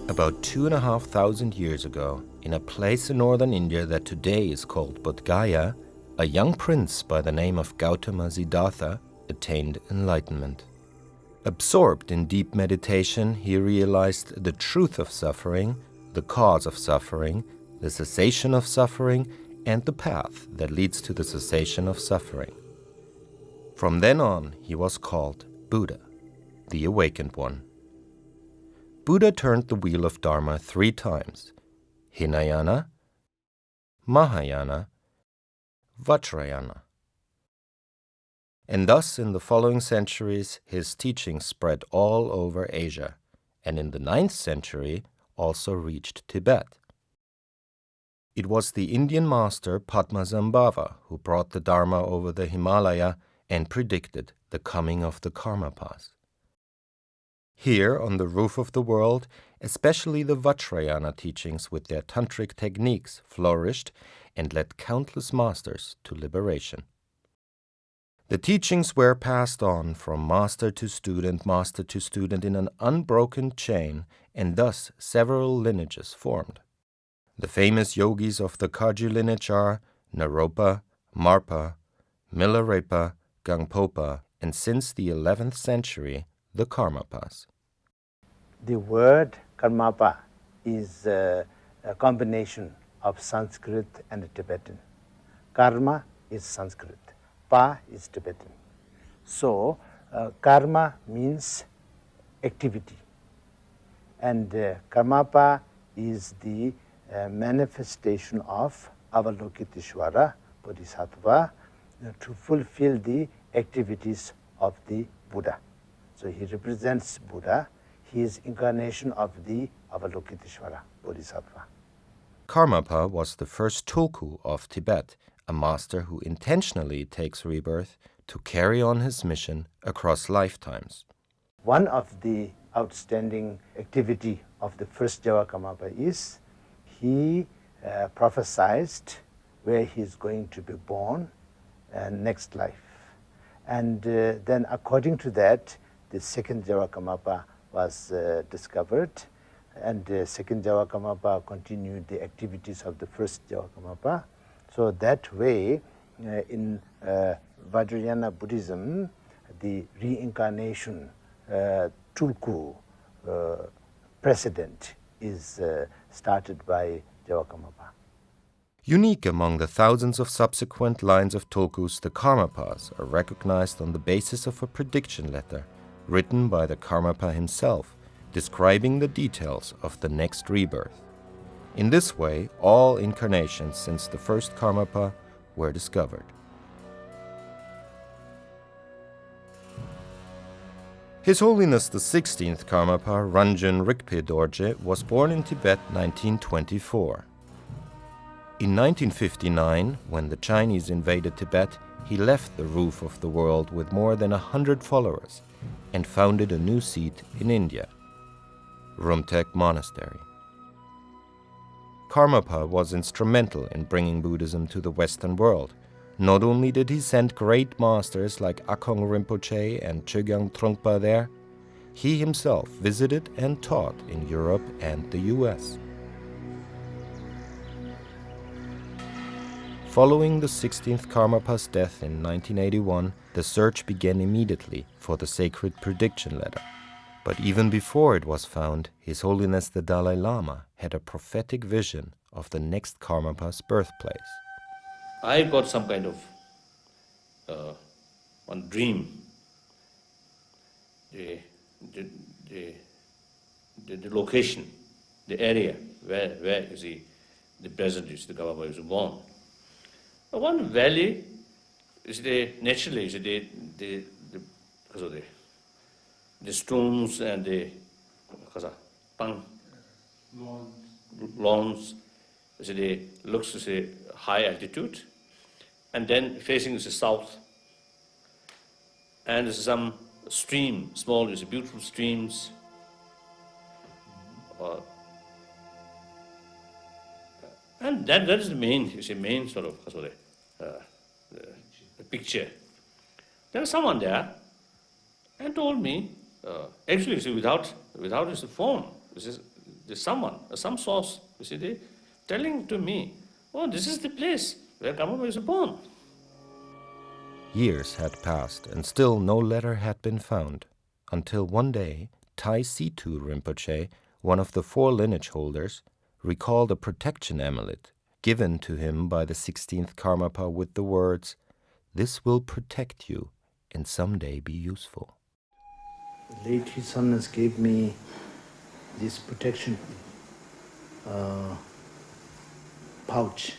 About 2,500 years ago, in a place in northern India that today is called Bodh Gaya, a young prince by the name of Gautama Siddhartha attained enlightenment. Absorbed in deep meditation, he realized the truth of suffering, the cause of suffering, the cessation of suffering, and the path that leads to the cessation of suffering. From then on, he was called Buddha, the Awakened One. Buddha turned the wheel of Dharma 3 times: Hinayana, Mahayana, Vajrayana. And thus, in the following centuries, his teachings spread all over Asia, and in the 9th century also reached Tibet. It was the Indian master Padmasambhava who brought the Dharma over the Himalaya and predicted the coming of the Karmapas. Here, on the roof of the world, especially the Vajrayana teachings with their tantric techniques flourished and led countless masters to liberation. The teachings were passed on from master to student in an unbroken chain, and thus several lineages formed. The famous yogis of the Karmapa lineage are Naropa, Marpa, Milarepa, Gangpopa, and since the 11th century, the Karmapas. The word Karmapa is a combination of Sanskrit and Tibetan. Karma is Sanskrit, Pa is Tibetan. So, karma means activity, and Karmapa is the manifestation of Avalokiteshvara Bodhisattva to fulfill the activities of the Buddha. So he represents Buddha. He is incarnation of the Avalokiteshvara Bodhisattva. Karmapa was the first Tulku of Tibet, a master who intentionally takes rebirth to carry on his mission across lifetimes. One of the outstanding activity of the first Java Karmapa is he prophesied where he is going to be born next life. And then according to that, the second Java Karmapa was discovered, and the second Java Karmapa continued the activities of the first Java Karmapa. So that way, in Vajrayana Buddhism, the reincarnation Tulku precedent is started by Java Karmapa. Unique among the thousands of subsequent lines of Tulkus, the Karmapas are recognized on the basis of a prediction letter written by the Karmapa himself, describing the details of the next rebirth. In this way, all incarnations since the first Karmapa were discovered. His Holiness the 16th Karmapa, Ranjin Rigpe Dorje, was born in Tibet 1924. In 1959, when the Chinese invaded Tibet, he left the roof of the world with more than 100 followers and founded a new seat in India, Rumtek Monastery. Karmapa was instrumental in bringing Buddhism to the Western world. Not only did he send great masters like Akong Rinpoche and Chogyam Trungpa there, he himself visited and taught in Europe and the US. Following the 16th Karmapa's death in 1981, the search began immediately for the sacred prediction letter. But even before it was found, His Holiness the Dalai Lama had a prophetic vision of the next Karmapa's birthplace. I got some kind of one dream. The location, the area where you see the present is the Karmapa is born. One valley is naturally the stones and the lawns looks high altitude, and then facing the south, and there's some stream, small, beautiful streams. And that is the main sort of the picture. There was someone there and told me, actually, without this form, there's someone, some source, you see, they telling to me, oh, this is the place where Karmapa is born. Years had passed, and still no letter had been found, until one day Tai Situ Rinpoche, one of the 4 lineage holders, recalled a protection amulet given to him by the 16th Karmapa with the words, "This will protect you and someday be useful." Late His Holiness gave me this protection pouch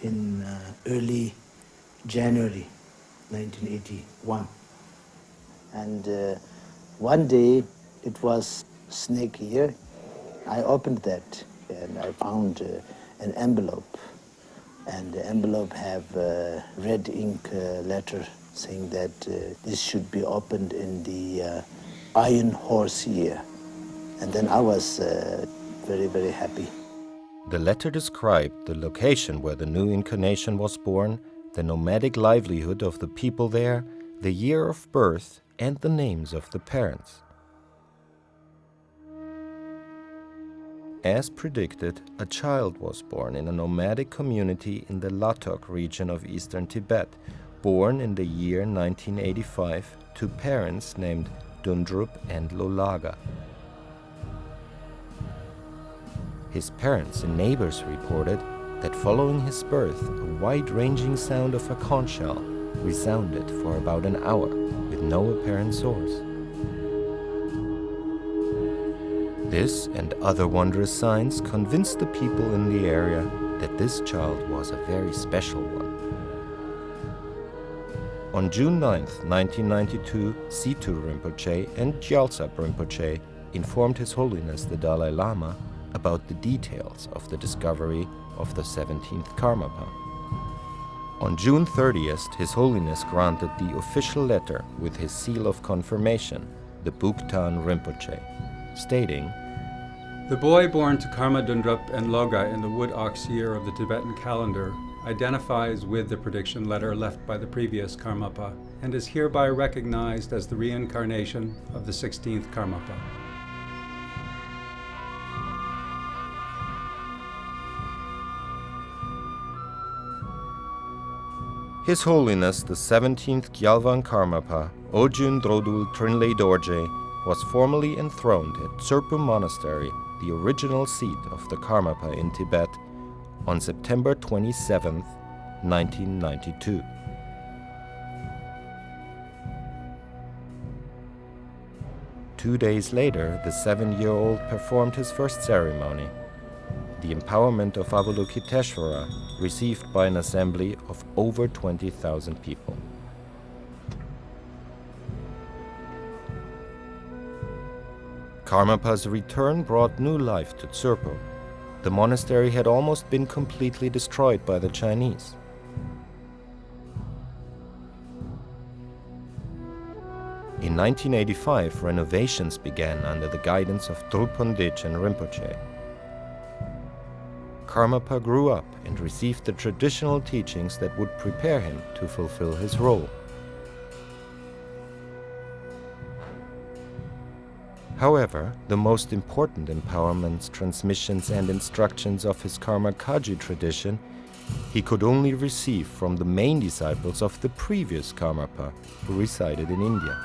in early January 1981. And one day it was snake here. I opened that and I found an envelope. And the envelope have a red ink letter saying that this should be opened in the Iron Horse year. And then I was very, very happy. The letter described the location where the new incarnation was born, the nomadic livelihood of the people there, the year of birth, and the names of the parents. As predicted, a child was born in a nomadic community in the Latok region of eastern Tibet, born in the year 1985 to parents named Dundrup and Lolaga. His parents and neighbors reported that following his birth, a wide-ranging sound of a conch shell resounded for about an hour with no apparent source. This and other wondrous signs convinced the people in the area that this child was a very special one. On June 9, 1992, Situ Rinpoche and Gyaltsab Rinpoche informed His Holiness the Dalai Lama about the details of the discovery of the 17th Karmapa. On June 30th, His Holiness granted the official letter with his seal of confirmation, the Buktan Rinpoche, stating, "The boy born to Karma Dundrup and Loga in the wood ox year of the Tibetan calendar identifies with the prediction letter left by the previous Karmapa and is hereby recognized as the reincarnation of the 16th Karmapa." His Holiness the 17th Gyalvan Karmapa, Ojun Drodul Trinley Dorje, was formally enthroned at Tsurpu Monastery, the original seat of the Karmapa in Tibet, on September 27, 1992. Two days later, the 7-year-old performed his first ceremony, the empowerment of Avalokiteshvara, received by an assembly of over 20,000 people. Karmapa's return brought new life to Tsurpo. The monastery had almost been completely destroyed by the Chinese. In 1985, renovations began under the guidance of Drupondich and Rinpoche. Karmapa grew up and received the traditional teachings that would prepare him to fulfill his role. However, the most important empowerments, transmissions, and instructions of his Karma Kaji tradition he could only receive from the main disciples of the previous Karmapa, who resided in India.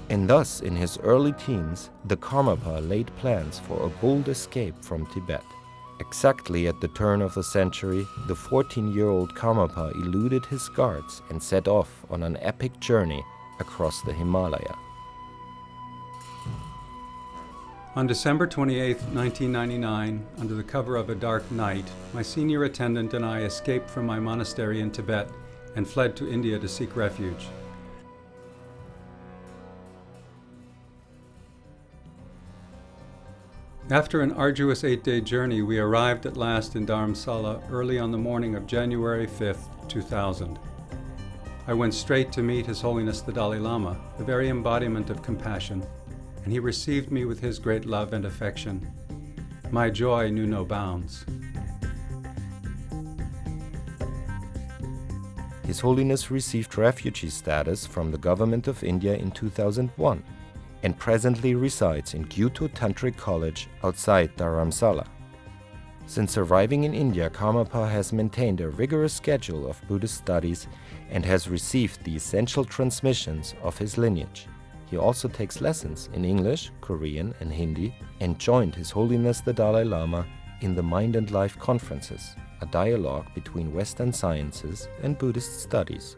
And thus, in his early teens, the Karmapa laid plans for a bold escape from Tibet. Exactly at the turn of the century, the 14-year-old Karmapa eluded his guards and set off on an epic journey across the Himalaya. On December 28, 1999, under the cover of a dark night, my senior attendant and I escaped from my monastery in Tibet and fled to India to seek refuge. After an arduous 8-day journey, we arrived at last in Dharamsala early on the morning of January 5th, 2000. I went straight to meet His Holiness the Dalai Lama, the very embodiment of compassion. and he received me with his great love and affection. My joy knew no bounds. His Holiness received refugee status from the government of India in 2001 and presently resides in Gyuto Tantric College outside Dharamsala. Since arriving in India, Karmapa has maintained a rigorous schedule of Buddhist studies and has received the essential transmissions of his lineage. He also takes lessons in English, Korean, and Hindi and joined His Holiness the Dalai Lama in the Mind and Life conferences, a dialogue between Western sciences and Buddhist studies.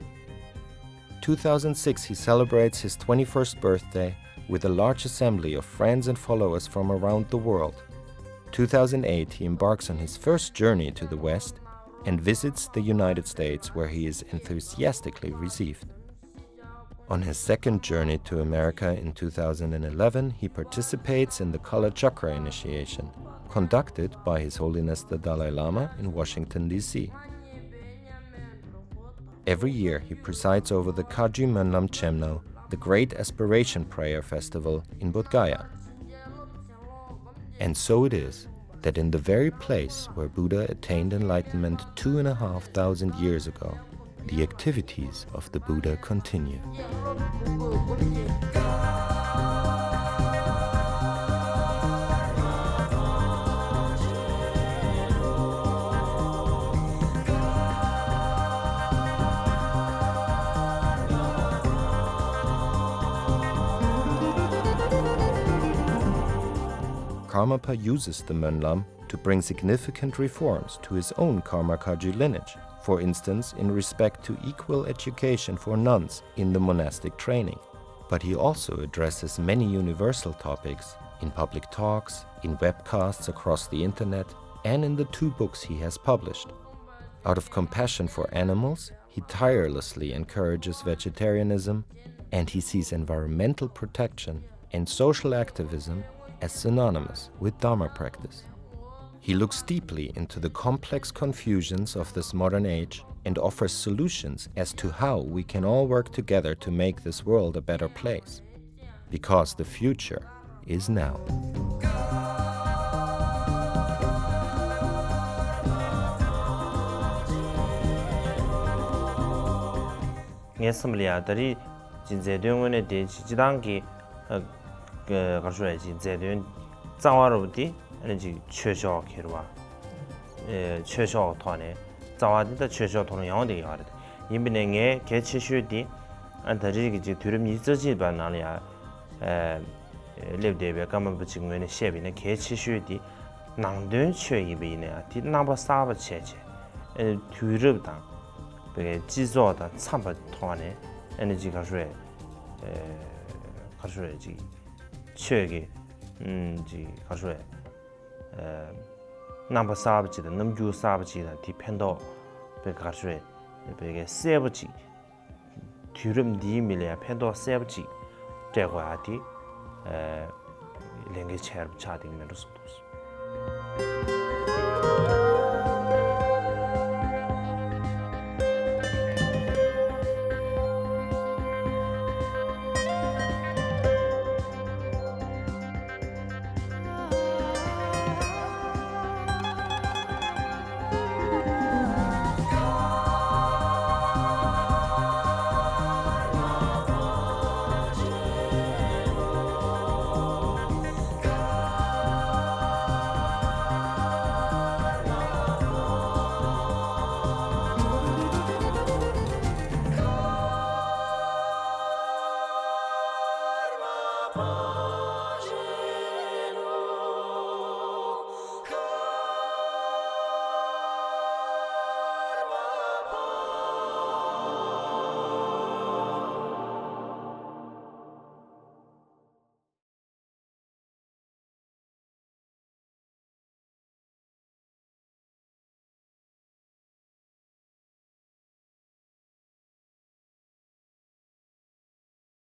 2006 he celebrates his 21st birthday with a large assembly of friends and followers from around the world. 2008 he embarks on his first journey to the West and visits the United States, where he is enthusiastically received. On his second journey to America in 2011, he participates in the Kala Chakra initiation, conducted by His Holiness the Dalai Lama in Washington, D.C. Every year he presides over the Kaji Mönlam Chemno, the great aspiration prayer festival in Bodh Gaya. And so it is that in the very place where Buddha attained enlightenment 2,500 years ago, the activities of the Buddha continue. Karmapa uses the Mönlam to bring significant reforms to his own Karmakaji lineage, for instance in respect to equal education for nuns in the monastic training. But he also addresses many universal topics in public talks, in webcasts across the internet, and in the 2 books he has published. Out of compassion for animals, he tirelessly encourages vegetarianism, and he sees environmental protection and social activism as synonymous with Dharma practice. He looks deeply into the complex confusions of this modern age and offers solutions as to how we can all work together to make this world a better place. Because the future is now. 예스물이야들이 진제동원에 대해 지단기 가서야 진제동 장화로디 아니지 최소기로와 최소 돈에 자와디다 최소 돈을 영어데 야르데 임빈행에 개치슈디 안다지기 지 두름 이저지 반나리아 렙데베 까만 지금에 셰비네 개치슈디 낭든 최이비네 디 나바 사바 체체 두르다 베 지조다 참바 돈에 에너지 가서야 가서야지 최기 지 가서야 number sabji the namju sabji the dependo be garshwe be sebji tyrum di milya pendo sebji de gwa di lenge cher cha ding men